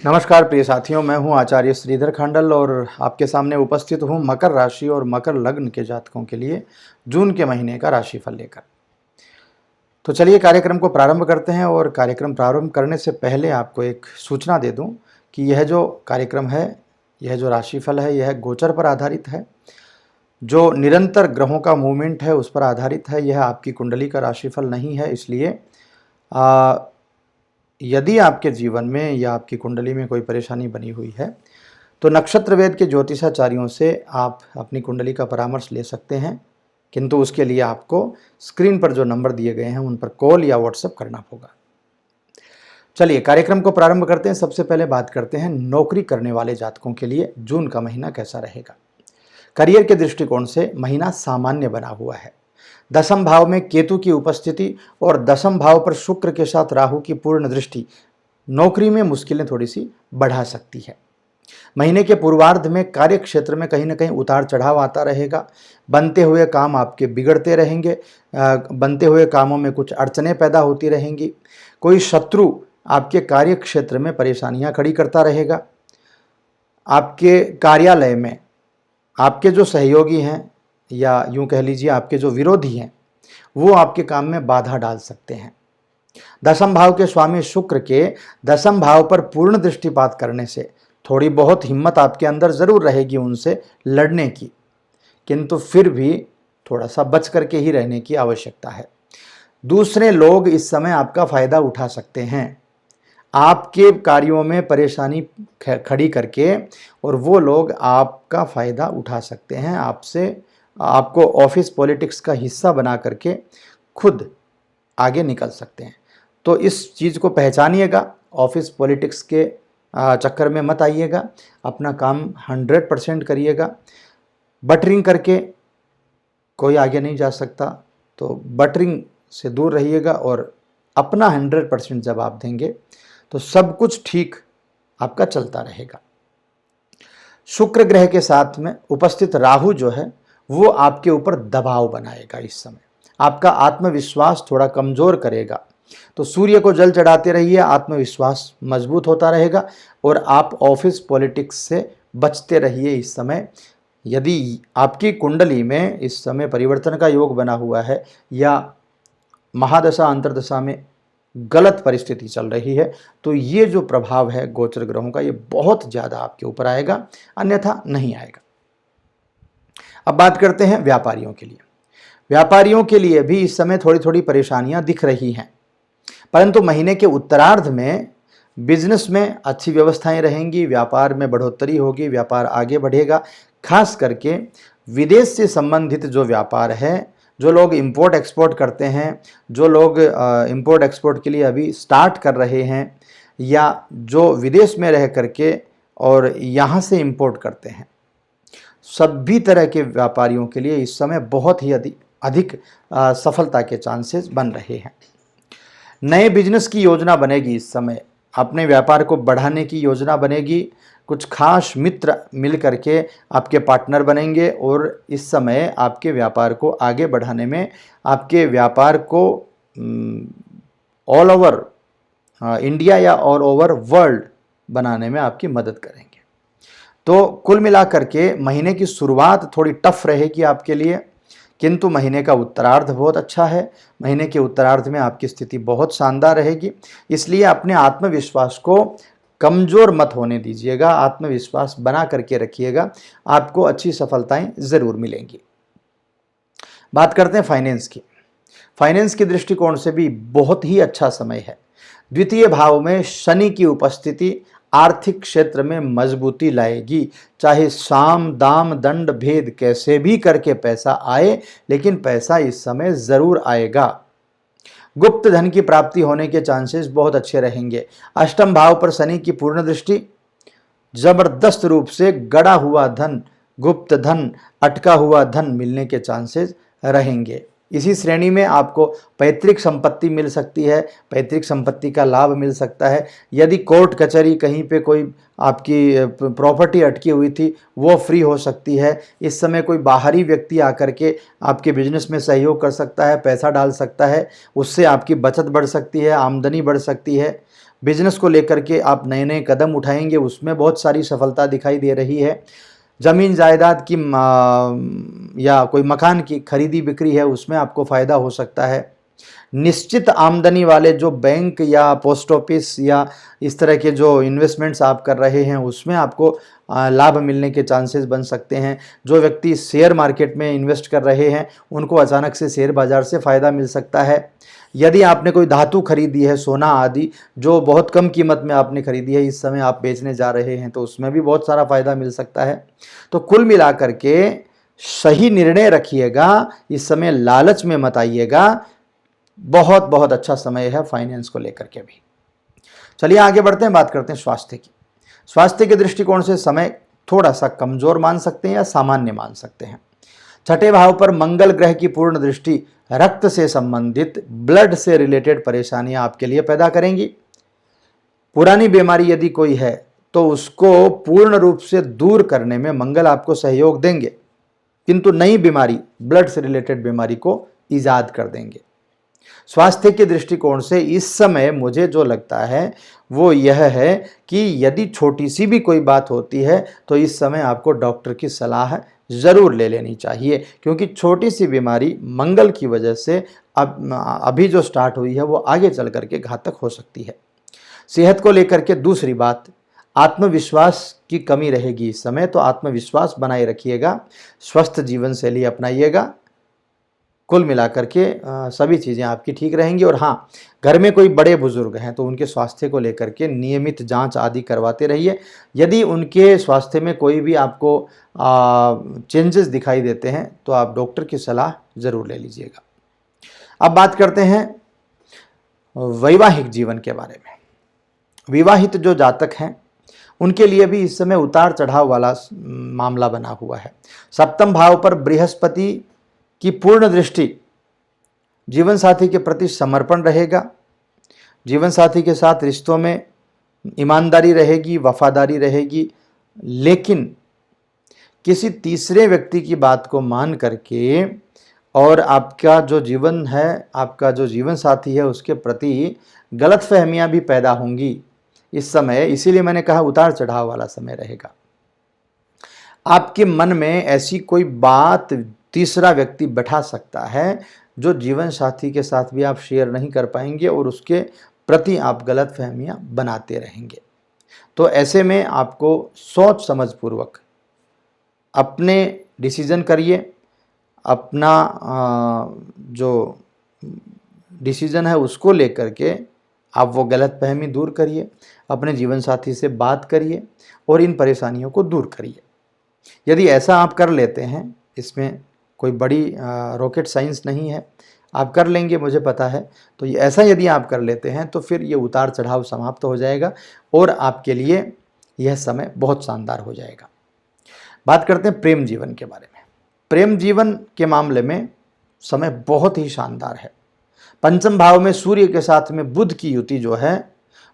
नमस्कार प्रिय साथियों, मैं हूं आचार्य श्रीधर खंडल और आपके सामने उपस्थित हूं मकर राशि और मकर लग्न के जातकों के लिए जून के महीने का राशिफल लेकर। तो चलिए कार्यक्रम को प्रारंभ करते हैं और कार्यक्रम प्रारंभ करने से पहले आपको एक सूचना दे दूं कि यह जो कार्यक्रम है, यह जो राशिफल है, यह गोचर पर आधारित है। जो निरंतर ग्रहों का मूवमेंट है उस पर आधारित है। यह आपकी कुंडली का राशिफल नहीं है। इसलिए यदि आपके जीवन में या आपकी कुंडली में कोई परेशानी बनी हुई है तो नक्षत्र वेद के ज्योतिषाचार्यों से आप अपनी कुंडली का परामर्श ले सकते हैं, किंतु उसके लिए आपको स्क्रीन पर जो नंबर दिए गए हैं उन पर कॉल या व्हाट्सएप करना होगा। चलिए कार्यक्रम को प्रारंभ करते हैं। सबसे पहले बात करते हैं नौकरी करने वाले जातकों के लिए जून का महीना कैसा रहेगा। करियर के दृष्टिकोण से महीना सामान्य बना हुआ है। दसम भाव में केतु की उपस्थिति और दसम भाव पर शुक्र के साथ राहु की पूर्ण दृष्टि नौकरी में मुश्किलें थोड़ी सी बढ़ा सकती है। महीने के पूर्वार्ध में कार्य क्षेत्र में कहीं ना कहीं उतार चढ़ाव आता रहेगा। बनते हुए काम आपके बिगड़ते रहेंगे। बनते हुए कामों में कुछ अड़चनें पैदा होती रहेंगी। कोई शत्रु आपके कार्य क्षेत्र में परेशानियां खड़ी करता रहेगा। आपके कार्यालय में आपके जो सहयोगी हैं या यूं कह लीजिए आपके जो विरोधी हैं वो आपके काम में बाधा डाल सकते हैं। दसम भाव के स्वामी शुक्र के दसम भाव पर पूर्ण दृष्टिपात करने से थोड़ी बहुत हिम्मत आपके अंदर जरूर रहेगी उनसे लड़ने की, किंतु फिर भी थोड़ा सा बच करके ही रहने की आवश्यकता है। दूसरे लोग इस समय आपका फायदा उठा सकते हैं, आपके कार्यों में परेशानी खड़ी करके, और वो लोग आपका फायदा उठा सकते हैं। आपको ऑफिस पॉलिटिक्स का हिस्सा बना करके खुद आगे निकल सकते हैं। तो इस चीज़ को पहचानिएगा। ऑफिस पॉलिटिक्स के चक्कर में मत आइएगा। अपना काम 100% करिएगा। बटरिंग करके कोई आगे नहीं जा सकता, तो बटरिंग से दूर रहिएगा और अपना 100% जब आप देंगे तो सब कुछ ठीक आपका चलता रहेगा। शुक्र ग्रह के साथ में उपस्थित राहु जो है वो आपके ऊपर दबाव बनाएगा। इस समय आपका आत्मविश्वास थोड़ा कमजोर करेगा, तो सूर्य को जल चढ़ाते रहिए, आत्मविश्वास मजबूत होता रहेगा और आप ऑफिस पॉलिटिक्स से बचते रहिए। इस समय यदि आपकी कुंडली में इस समय परिवर्तन का योग बना हुआ है या महादशा अंतर्दशा में गलत परिस्थिति चल रही है तो ये जो प्रभाव है गोचर ग्रहों का ये बहुत ज़्यादा आपके ऊपर आएगा, अन्यथा नहीं आएगा। अब बात करते हैं व्यापारियों के लिए। व्यापारियों के लिए भी इस समय थोड़ी थोड़ी परेशानियां दिख रही हैं, परंतु महीने के उत्तरार्ध में बिजनेस में अच्छी व्यवस्थाएं रहेंगी, व्यापार में बढ़ोतरी होगी, व्यापार आगे बढ़ेगा। खास करके विदेश से संबंधित जो व्यापार है, जो लोग इंपोर्ट एक्सपोर्ट करते हैं, जो लोग इंपोर्ट एक्सपोर्ट के लिए अभी स्टार्ट कर रहे हैं, या जो विदेश में रह करके और यहाँ से इंपोर्ट करते हैं, सभी तरह के व्यापारियों के लिए इस समय बहुत ही अधिक सफलता के चांसेस बन रहे हैं। नए बिजनेस की योजना बनेगी। इस समय अपने व्यापार को बढ़ाने की योजना बनेगी। कुछ खास मित्र मिल करके आपके पार्टनर बनेंगे और इस समय आपके व्यापार को आगे बढ़ाने में, आपके व्यापार को ऑल ओवर इंडिया या ऑल ओवर वर्ल्ड बनाने में आपकी मदद करेंगे। तो कुल मिलाकर के महीने की शुरुआत थोड़ी टफ रहेगी आपके लिए, किंतु महीने का उत्तरार्ध बहुत अच्छा है। महीने के उत्तरार्ध में आपकी स्थिति बहुत शानदार रहेगी। इसलिए अपने आत्मविश्वास को कमज़ोर मत होने दीजिएगा, आत्मविश्वास बना करके रखिएगा, आपको अच्छी सफलताएं ज़रूर मिलेंगी। बात करते हैं फाइनेंस की। फाइनेंस के दृष्टिकोण से भी बहुत ही अच्छा समय है। द्वितीय भाव में शनि की उपस्थिति आर्थिक क्षेत्र में मजबूती लाएगी। चाहे साम दाम दंड भेद कैसे भी करके पैसा आए, लेकिन पैसा इस समय ज़रूर आएगा। गुप्त धन की प्राप्ति होने के चांसेस बहुत अच्छे रहेंगे। अष्टम भाव पर शनि की पूर्ण दृष्टि, जबरदस्त रूप से गड़ा हुआ धन, गुप्त धन, अटका हुआ धन मिलने के चांसेस रहेंगे। इसी श्रेणी में आपको पैतृक संपत्ति मिल सकती है, पैतृक संपत्ति का लाभ मिल सकता है। यदि कोर्ट कचहरी कहीं पे कोई आपकी प्रॉपर्टी अटकी हुई थी वो फ्री हो सकती है। इस समय कोई बाहरी व्यक्ति आकर के आपके बिजनेस में सहयोग कर सकता है, पैसा डाल सकता है, उससे आपकी बचत बढ़ सकती है, आमदनी बढ़ सकती है। बिजनेस को लेकर के आप नए नए कदम उठाएंगे, उसमें बहुत सारी सफलता दिखाई दे रही है। ज़मीन जायदाद की या कोई मकान की खरीदी बिक्री है, उसमें आपको फ़ायदा हो सकता है। निश्चित आमदनी वाले जो बैंक या पोस्ट ऑफिस या इस तरह के जो इन्वेस्टमेंट्स आप कर रहे हैं उसमें आपको लाभ मिलने के चांसेस बन सकते हैं। जो व्यक्ति शेयर मार्केट में इन्वेस्ट कर रहे हैं उनको अचानक से शेयर बाज़ार से फ़ायदा मिल सकता है। यदि आपने कोई धातु खरीदी है, सोना आदि, जो बहुत कम कीमत में आपने खरीदी है, इस समय आप बेचने जा रहे हैं तो उसमें भी बहुत सारा फ़ायदा मिल सकता है। तो कुल मिलाकर के सही निर्णय रखिएगा, इस समय लालच में मत आइएगा। बहुत बहुत अच्छा समय है फाइनेंस को लेकर के भी। चलिए आगे बढ़ते हैं, बात करते हैं स्वास्थ्य की। स्वास्थ्य के दृष्टिकोण से समय थोड़ा सा कमजोर मान सकते हैं या सामान्य मान सकते हैं। छठे भाव पर मंगल ग्रह की पूर्ण दृष्टि रक्त से संबंधित, ब्लड से रिलेटेड परेशानियां आपके लिए पैदा करेंगी। पुरानी बीमारी यदि कोई है तो उसको पूर्ण रूप से दूर करने में मंगल आपको सहयोग देंगे, किंतु नई बीमारी, ब्लड से रिलेटेड बीमारी को ईजाद कर देंगे। स्वास्थ्य के दृष्टिकोण से इस समय मुझे जो लगता है वो यह है कि यदि छोटी सी भी कोई बात होती है तो इस समय आपको डॉक्टर की सलाह ज़रूर ले लेनी चाहिए, क्योंकि छोटी सी बीमारी मंगल की वजह से अभी जो स्टार्ट हुई है वो आगे चल करके घातक हो सकती है। सेहत को लेकर के दूसरी बात, आत्मविश्वास की कमी रहेगी इस समय, तो आत्मविश्वास बनाए रखिएगा, स्वस्थ जीवन शैली अपनाइएगा। कुल मिलाकर के सभी चीज़ें आपकी ठीक रहेंगी। और हाँ, घर में कोई बड़े बुजुर्ग हैं तो उनके स्वास्थ्य को लेकर के नियमित जांच आदि करवाते रहिए। यदि उनके स्वास्थ्य में कोई भी आपको चेंजेस दिखाई देते हैं तो आप डॉक्टर की सलाह ज़रूर ले लीजिएगा। अब बात करते हैं वैवाहिक जीवन के बारे में। विवाहित जो जातक हैं उनके लिए भी इस समय उतार चढ़ाव वाला मामला बना हुआ है। सप्तम भाव पर बृहस्पति की पूर्ण दृष्टि जीवन साथी के प्रति समर्पण रहेगा। जीवन साथी के साथ रिश्तों में ईमानदारी रहेगी, वफादारी रहेगी, लेकिन किसी तीसरे व्यक्ति की बात को मान करके और आपका जो जीवन है, आपका जो जीवन साथी है, उसके प्रति गलतफहमियां भी पैदा होंगी इस समय। इसीलिए मैंने कहा उतार चढ़ाव वाला समय रहेगा। आपके मन में ऐसी कोई बात तीसरा व्यक्ति बैठा सकता है जो जीवन साथी के साथ भी आप शेयर नहीं कर पाएंगे और उसके प्रति आप गलतफहमियां बनाते रहेंगे। तो ऐसे में आपको सोच समझ पूर्वक अपने डिसीजन करिए। अपना जो डिसीजन है उसको लेकर के आप वो गलतफहमी दूर करिए, अपने जीवन साथी से बात करिए और इन परेशानियों को दूर करिए। यदि ऐसा आप कर लेते हैं, इसमें कोई बड़ी रॉकेट साइंस नहीं है, आप कर लेंगे मुझे पता है। तो ये ऐसा यदि आप कर लेते हैं तो फिर ये उतार चढ़ाव समाप्त हो जाएगा और आपके लिए यह समय बहुत शानदार हो जाएगा। बात करते हैं प्रेम जीवन के बारे में। प्रेम जीवन के मामले में समय बहुत ही शानदार है। पंचम भाव में सूर्य के साथ में बुध की युति जो है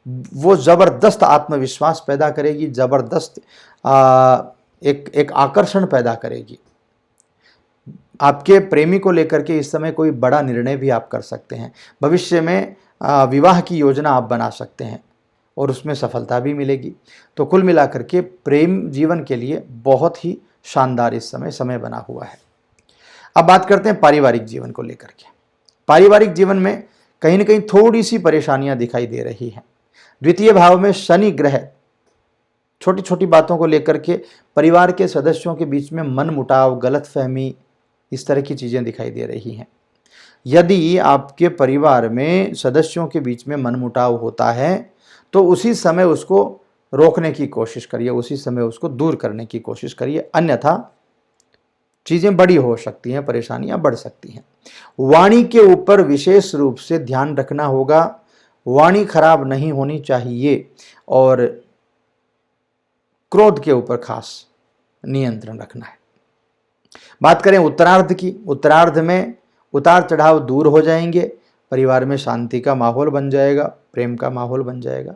वो ज़बरदस्त आत्मविश्वास पैदा करेगी, ज़बरदस्त एक आकर्षण पैदा करेगी। आपके प्रेमी को लेकर के इस समय कोई बड़ा निर्णय भी आप कर सकते हैं। भविष्य में विवाह की योजना आप बना सकते हैं और उसमें सफलता भी मिलेगी। तो कुल मिलाकर के प्रेम जीवन के लिए बहुत ही शानदार इस समय बना हुआ है। अब बात करते हैं पारिवारिक जीवन को लेकर के। पारिवारिक जीवन में कहीं ना कहीं थोड़ी सी परेशानियां दिखाई दे रही हैं। द्वितीय भाव में शनि ग्रह छोटी छोटी बातों को लेकर के परिवार के सदस्यों के बीच में मनमुटाव, गलतफहमी, इस तरह की चीज़ें दिखाई दे रही हैं। यदि आपके परिवार में सदस्यों के बीच में मनमुटाव होता है तो उसी समय उसको रोकने की कोशिश करिए, उसी समय उसको दूर करने की कोशिश करिए, अन्यथा चीज़ें बड़ी हो सकती हैं, परेशानियां बढ़ सकती हैं। वाणी के ऊपर विशेष रूप से ध्यान रखना होगा। वाणी खराब नहीं होनी चाहिए और क्रोध के ऊपर खास नियंत्रण रखना है। बात करें उत्तरार्ध की। उत्तरार्ध में उतार चढ़ाव दूर हो जाएंगे, परिवार में शांति का माहौल बन जाएगा, प्रेम का माहौल बन जाएगा।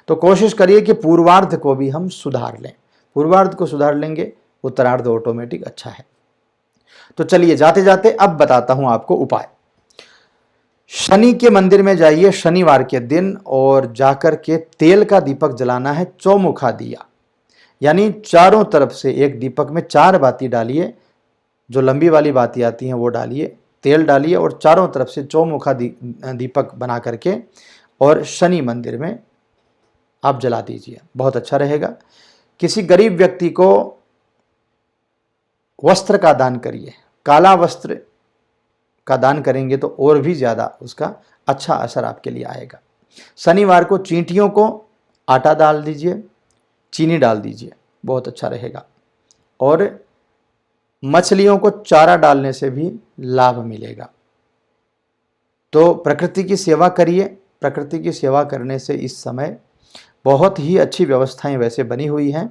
तो कोशिश करिए कि पूर्वार्ध को भी हम सुधार लें। पूर्वार्ध को सुधार लेंगे, उत्तरार्ध ऑटोमेटिक अच्छा है। तो चलिए जाते जाते अब बताता हूं आपको उपाय। शनि के मंदिर में जाइए शनिवार के दिन और जाकर के तेल का दीपक जलाना है, चौमुखा दिया, यानी चारों तरफ से एक दीपक में 4 बाती डालिए, जो लंबी वाली बाती आती हैं वो डालिए, तेल डालिए और चारों तरफ से चौमुखा दीपक बना करके और शनि मंदिर में आप जला दीजिए, बहुत अच्छा रहेगा। किसी गरीब व्यक्ति को वस्त्र का दान करिए, काला वस्त्र का दान करेंगे तो और भी ज़्यादा उसका अच्छा असर आपके लिए आएगा। शनिवार को चींटियों को आटा डाल दीजिए, चीनी डाल दीजिए, बहुत अच्छा रहेगा। और मछलियों को चारा डालने से भी लाभ मिलेगा। तो प्रकृति की सेवा करिए। प्रकृति की सेवा करने से इस समय बहुत ही अच्छी व्यवस्थाएं वैसे बनी हुई हैं।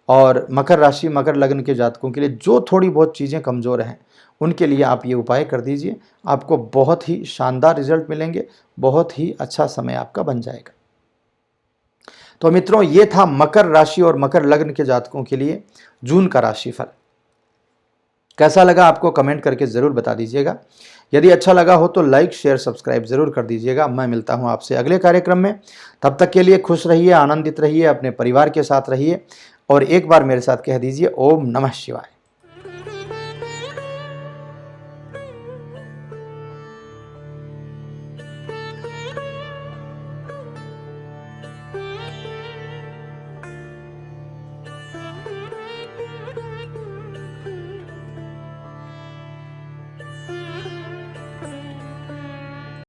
और मकर राशि मकर लग्न के जातकों के लिए जो थोड़ी बहुत चीज़ें कमज़ोर हैं उनके लिए आप ये उपाय कर दीजिए, आपको बहुत ही शानदार रिजल्ट मिलेंगे, बहुत ही अच्छा समय आपका बन जाएगा। तो मित्रों, ये था मकर राशि और मकर लग्न के जातकों के लिए जून का राशिफल। कैसा लगा आपको कमेंट करके ज़रूर बता दीजिएगा। यदि अच्छा लगा हो तो लाइक शेयर सब्सक्राइब ज़रूर कर दीजिएगा। मैं मिलता हूं आपसे अगले कार्यक्रम में। तब तक के लिए खुश रहिए, आनंदित रहिए, अपने परिवार के साथ रहिए और एक बार मेरे साथ कह दीजिए ओम नमः शिवाय।